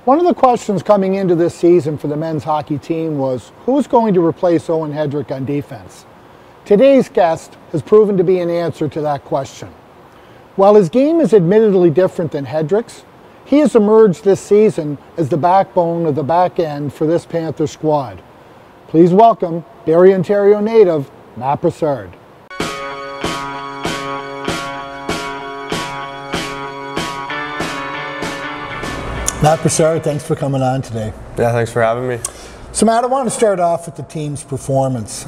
One of the questions coming into this season for the men's hockey team was, who's going to replace Owen Hedrick on defense? Today's guest has proven to be an answer to that question. While his game is admittedly different than Hedrick's, he has emerged this season as the backbone of the back end for this Panther squad. Please welcome Barrie, Ontario native, Matt Brassard. Matt Brassard, thanks for coming on today. Yeah, thanks for having me. So Matt, I want to start off with the team's performance.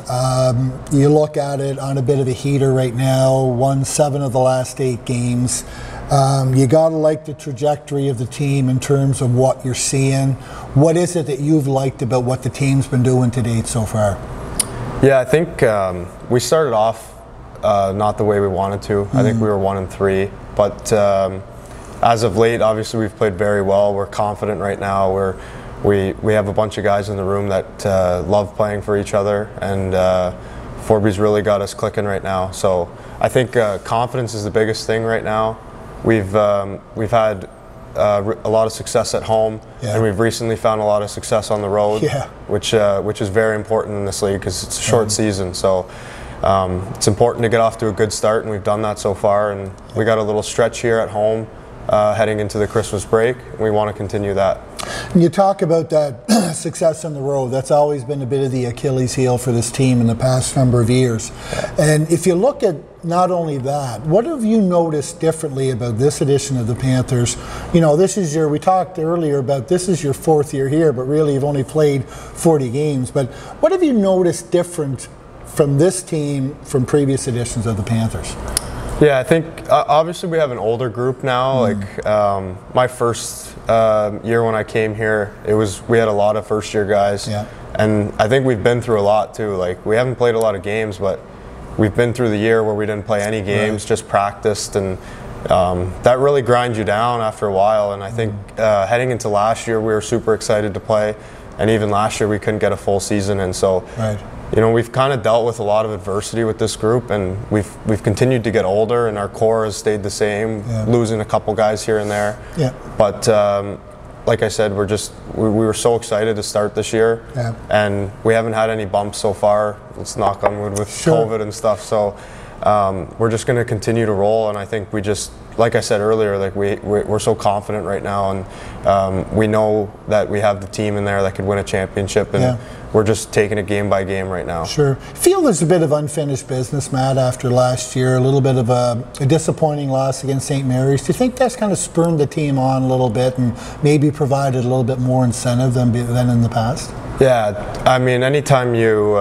You look at it on a bit of a heater right now, won 7 of the last 8 games. You got to like the trajectory of the team in terms of what you're seeing. What is it that you've liked about what the team's been doing to date so far? Yeah, I think we started off not the way we wanted to. I think we were 1-3, but as of late, obviously we've played very well. We're confident right now. We have a bunch of guys in the room that love playing for each other, and Forby's really got us clicking right now. So I think confidence is the biggest thing right now. We've had a lot of success at home, and we've recently found a lot of success on the road, which is very important in this league because it's a short season. So it's important to get off to a good start, and we've done that so far. And we got a little stretch here at home heading into the Christmas break. We want to continue that. And you talk about that success on the road. That's always been a bit of the Achilles heel for this team in the past number of years. And if you look at not only that, what have you noticed differently about this edition of the Panthers? You know, this is we talked earlier about this is your 4th year here, but really you've only played 40 games. But what have you noticed different from this team from previous editions of the Panthers? Yeah, I think obviously we have an older group now. Like my first year when I came here, we had a lot of first-year guys, and I think we've been through a lot too. Like we haven't played a lot of games, but we've been through the year where we didn't play any games, just practiced, and that really grinds you down after a while. And I think heading into last year, we were super excited to play, and even last year we couldn't get a full season, and so. You know, we've kind of dealt with a lot of adversity with this group, and we've continued to get older, and our core has stayed the same, losing a couple guys here and there. But like I said, we were so excited to start this year, and we haven't had any bumps so far. Let's knock on wood with COVID and stuff. So we're just going to continue to roll, and I think we just, like I said earlier, like we're so confident right now, and we know that we have the team in there that could win a championship, and we're just taking it game by game right now. Sure. Feel there's a bit of unfinished business, Matt, after last year, a little bit of a disappointing loss against St. Mary's. Do you think that's kind of spurred the team on a little bit and maybe provided a little bit more incentive than in the past? Yeah, I mean, anytime you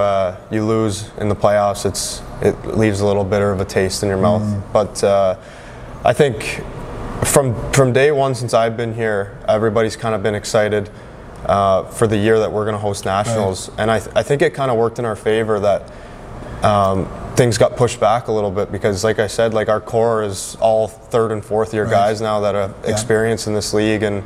lose in the playoffs, it leaves a little bit of a taste in your mouth. But I think from day one since I've been here, everybody's kind of been excited for the year that we're going to host nationals, and I think it kind of worked in our favor that things got pushed back a little bit, because like I said, like our core is all 3rd and 4th year guys now that have experience in this league and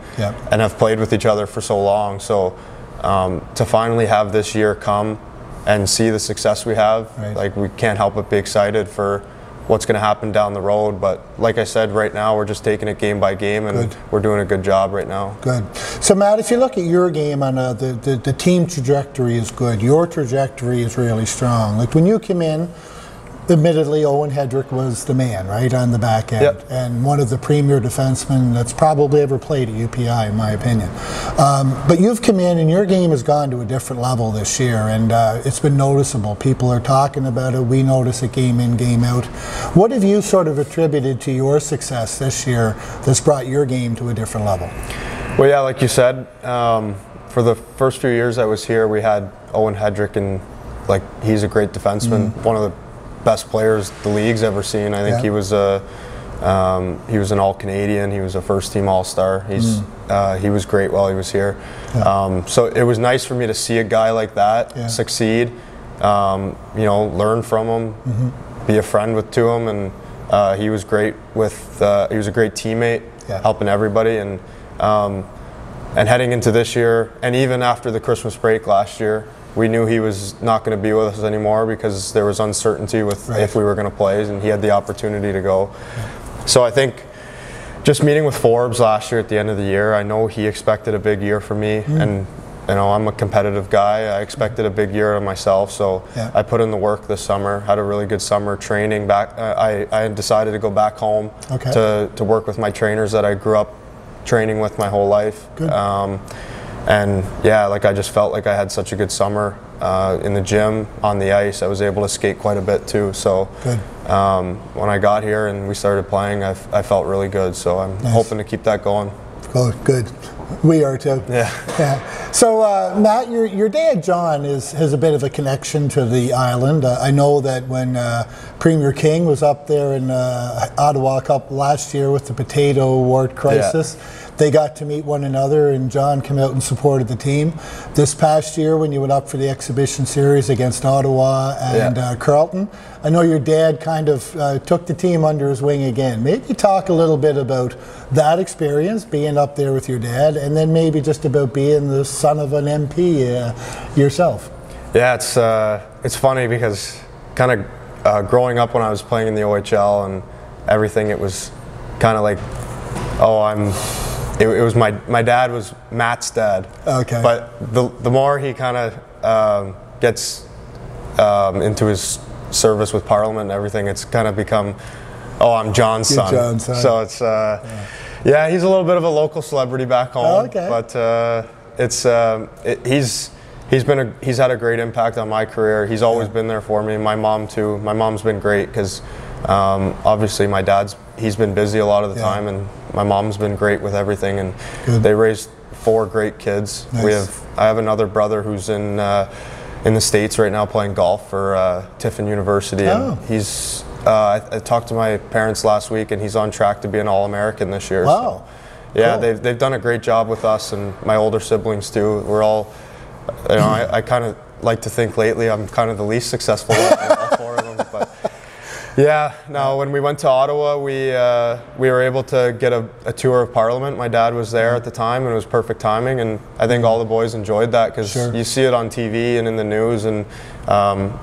have played with each other for so long. So to finally have this year come and see the success we have, like we can't help but be excited for what's going to happen down the road. But like I said, right now we're just taking it game by game, and we're doing a good job right now. Good. So Matt, if you look at your game, on the team trajectory is good. Your trajectory is really strong. Like when you came in, admittedly, Owen Hedrick was the man, right, on the back end, and one of the premier defensemen that's probably ever played at UPI, in my opinion. But you've come in, and your game has gone to a different level this year, and it's been noticeable. People are talking about it. We notice it game in, game out. What have you sort of attributed to your success this year that's brought your game to a different level? Well, yeah, like you said, for the first few years I was here, we had Owen Hedrick, and like he's a great defenseman, one of the best players the league's ever seen. I think he was an All-Canadian. He was a first-team All-Star. He was great while he was here. So it was nice for me to see a guy like that succeed. You know, learn from him, be a friend to him, and he was great with. He was a great teammate, helping everybody, and heading into this year, and even after the Christmas break last year, we knew he was not going to be with us anymore because there was uncertainty with if we were going to play, and he had the opportunity to go. So I think just meeting with Forbes last year at the end of the year, I know he expected a big year from me, and you know, I'm a competitive guy. I expected a big year of myself, so I put in the work this summer. Had a really good summer training back. I decided to go back home to work with my trainers that I grew up training with my whole life. Good. And yeah, like I just felt like I had such a good summer in the gym, on the ice. I was able to skate quite a bit too. So when I got here and we started playing, I felt really good. So I'm hoping to keep that going. Oh, good. We are too. Yeah. So, Matt, your dad, John, has a bit of a connection to the island. I know that when Premier King was up there in Ottawa Cup last year with the potato wart crisis, they got to meet one another, and John came out and supported the team. This past year, when you went up for the exhibition series against Ottawa and Carleton, I know your dad kind of took the team under his wing again. Maybe talk a little bit about that experience, being up there with your dad, and then maybe just about being the son of an MP yourself. Yeah, it's funny because kind of growing up when I was playing in the OHL and everything, it was kind of like, it was my dad was Matt's dad. Okay. But the more he kind of gets into his service with Parliament and everything, it's kind of become, I'm John's son. John's son. So it's he's a little bit of a local celebrity back home. But he's had a great impact on my career. He's always been there for me. My mom too. My mom's been great because obviously my he's been busy a lot of the time, and my mom's been great with everything, and they raised 4 great kids. Nice. I have another brother who's in the States right now playing golf for Tiffin University, and he's I talked to my parents last week, and he's on track to be an All-American this year. Wow. So, yeah, they've done a great job with us, and my older siblings too. We're all, you know, I kind of like to think lately I'm kind of the least successful of all 4 of them, but. Yeah, no, when we went to Ottawa, we were able to get a tour of Parliament. My dad was there at the time, and it was perfect timing, and I think all the boys enjoyed that because you see it on TV and in the news, and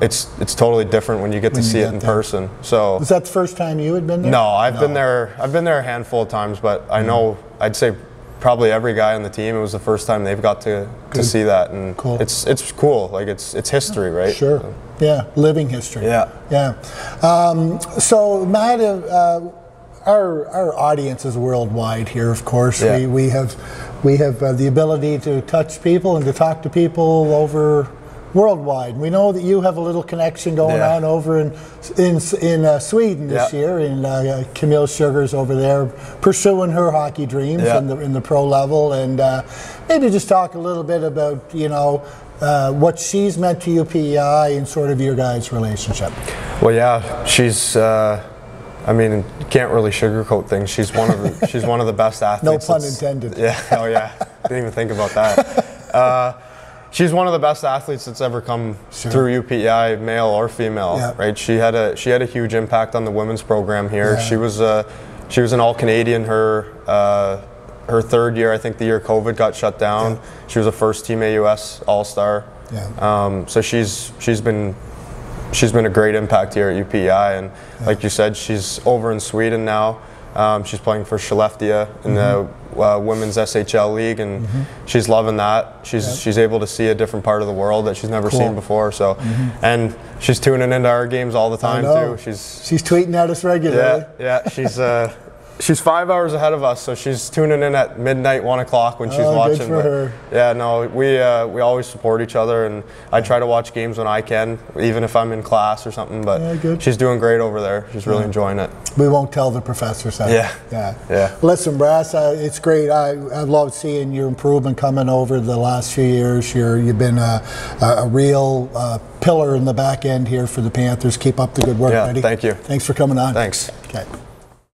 it's totally different when you get to see it in person. So was that the first time you had been there? No, I've been there a handful of times, but I know I'd say probably every guy on the team, it was the first time they've got to see that, and it's cool. Like it's history, right? Sure. So. Yeah, living history. Yeah. So Matt, our audience is worldwide here. Of course, we have the ability to touch people and to talk to people over worldwide. We know that you have a little connection going on over in Sweden this year, and Camille Scherger's over there pursuing her hockey dreams in the pro level, and maybe just talk a little bit about what she's meant to UPEI and sort of your guys' relationship. Well, yeah, she's. I mean, you can't really sugarcoat things. She's one of the best athletes. No pun intended. Yeah. Oh yeah. Didn't even think about that. She's one of the best athletes that's ever come through UPEI, male or female. Right. She had a huge impact on the women's program here. She was an All-Canadian her 3rd year. I think the year COVID got shut down. She was a first team AUS All-Star. So she's been a great impact here at UPEI, and like you said, she's over in Sweden now. She's playing for Skellefteå in the women's SHL league, and she's loving that. She's able to see a different part of the world that she's never seen before. So, and she's tuning into our games all the time too. She's tweeting at us regularly. Yeah. She's 5 hours ahead of us, so she's tuning in at midnight, 1 o'clock when she's watching. Good for her. Yeah, no, we always support each other, and I try to watch games when I can, even if I'm in class or something. But she's doing great over there. She's really enjoying it. We won't tell the professors that. Yeah. Listen, Brass, it's great. I've loved seeing your improvement coming over the last few years. You've been a real pillar in the back end here for the Panthers. Keep up the good work, buddy. Thank you. Thanks for coming on. Thanks. Okay.